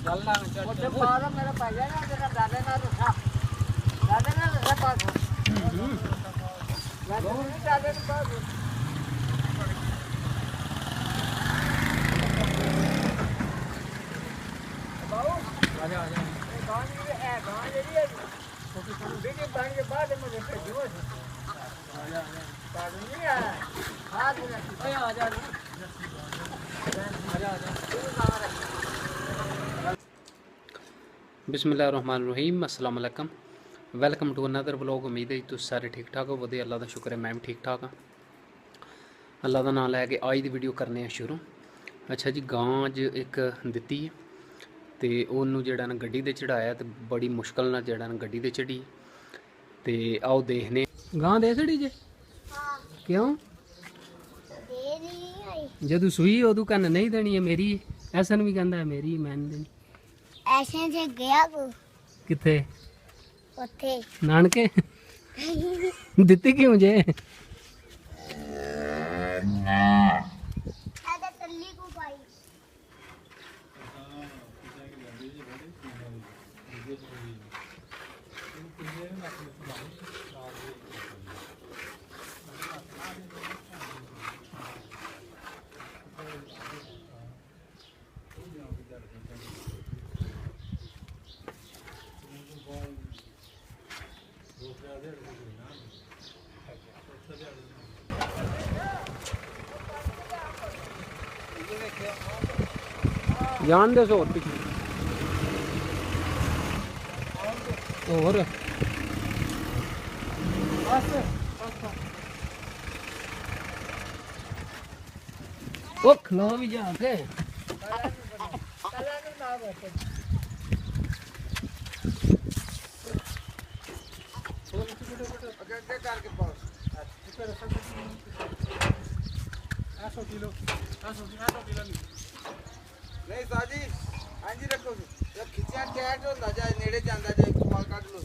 चलना मुझे पारा मेरा पहले ना तेरा दादा ना रखा पास दादा ने पास बाबू आजा गांव ले लिया बेटी बन के बाद मुझे भेजो आजा पास नहीं आया हाथ में आजा बिस्मिल्लाहिर्रहमानिर्रहीम अस्सलाम वालेकुम वेलकम टू अनदर व्लॉग। उम्मीद है तुम सारे ठीक ठाक हो वधिया अल्लाह का शुक्र है मैं भी ठीक ठाक हाँ। अल्लाह का नाम लैके आज की वीडियो करने शुरू। अच्छा जी गां अज एक दिती है तो उन्होंने जड़ा ना गड्डी ते चढ़ाया तो बड़ी मुश्किल ना जड़ा ना गड्डी ते चढ़ी तो आओ देखने गां दे चढ़ी जे क्यों जदू सुई उदू कन्न नहीं देनी है मेरी ऐसा भी कहता है मेरी मैं नहीं देनी ऐसे जे गया को किथे ओथे नानके दिती क्यों जे आदा तल्ली को पाई जान दे सो और पिछले और वो खलो भी जाके नहीं साजी हाँ जी रखो खिंचिया टैट होता जाए नेड़े जाता जाए कमाल कट लो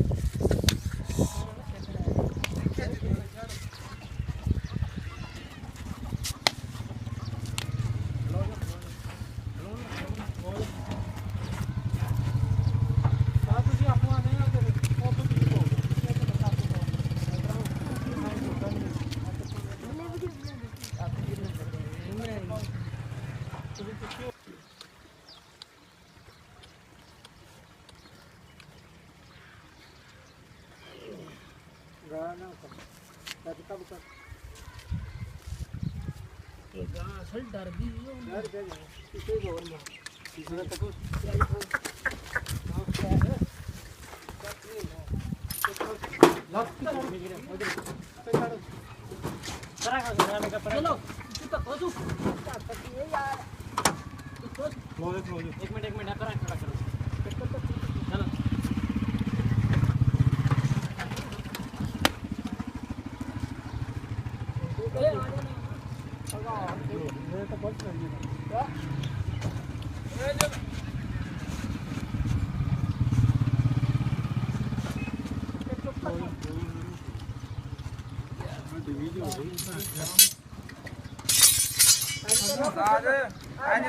डर गई एक मिनट खड़ा करो चलो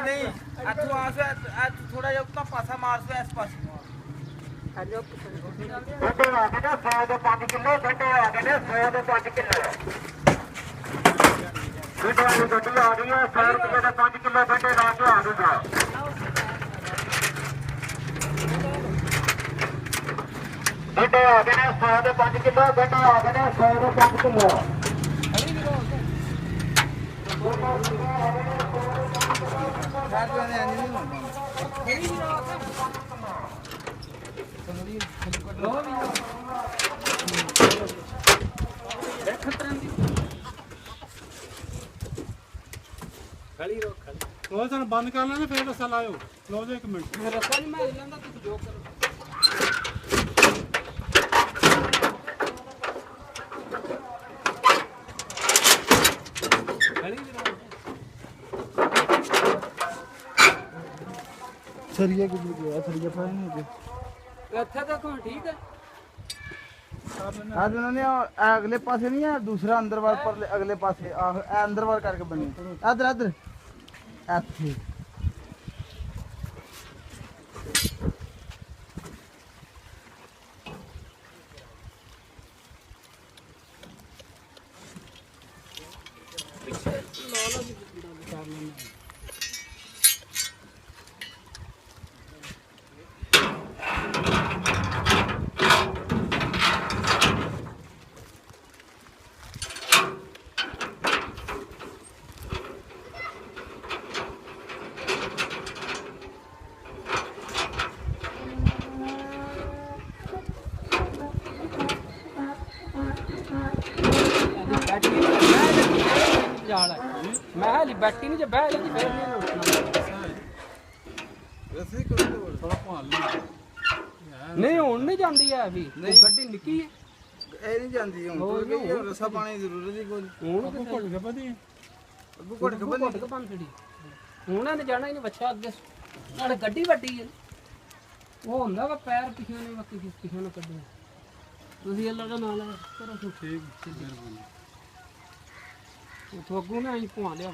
नहीं थोड़ा जब उतना पासा मार से आस पास हेलो घंटे आ गए ना 105 किलो घंटे आ गए ना 105 किलो घंटे वाली गड्डी आ रही है 100 रुपये का 5 किलो घंटे ला के आ गया घंटे आ गए ना 105 किलो घंटे आ गए ना 105 किलो बंद कर लेना फिर रस्सा लाओ लो जो 1 मिनट रस्सा नहीं मैं लेंदा तुम जो करो सरिया के लिए सरिया फाइन हो गया अच्छा देखो ठीक है आज उन्होंने अगले पासे नहीं है दूसरा अंदर वाल पर अगले पासे अंदर वाल करके बनी इधर इधर ਇੱਥੇ ਮੈਂ ਹਾਲੀ ਬੈਠੀ ਨਹੀਂ ਜੇ ਬਹਿ ਲਈ ਫੇਰ ਨਹੀਂ ਉੱਠਣਾ ਨਹੀਂ ਹੁਣ ਨਹੀਂ ਜਾਂਦੀ ਹੈ ਵੀ ਗੱਡੀ ਨਿੱਕੀ ਹੈ ਇਹ ਨਹੀਂ ਜਾਂਦੀ ਹੁਣ ਹੋਰ ਕੋਈ ਰਸਾ ਪਾਣੀ ਦੀ ਜ਼ਰੂਰਤ ਹੀ ਕੋਈ ਹੁਣ ਘੁੱਟ ਕੇ ਪਤੀ ਅੱਗੂ ਘੁੱਟ ਕੇ ਘੁੱਟ ਕੇ ਬੰਨ ਛੜੀ ਹੁਣ ਇਹਨੇ ਜਾਣਾ ਹੀ ਨਹੀਂ ਬੱਚਾ ਅੱਗੇ ਨਾਲੇ ਗੱਡੀ ਵੱਡੀ ਹੈ ਉਹ ਹੁੰਦਾ ਵਾ ਪੈਰ ਪਿਛੋਂ ਨੇ ਬਾਕੀ ਪਿਛੋਂ ਨੂੰ ਕੱਢੇ ਤੁਸੀਂ ਅੱਲਾ ਦਾ ਨਾਮ ਲੈ ਕਰੋ ਠੀਕ ਮਿਹਰਬਾਨੀ ਉਹ ਅੱਗੋਂ ਨਾ ਅਸੀਂ ਪਵਾ ਲਿਆ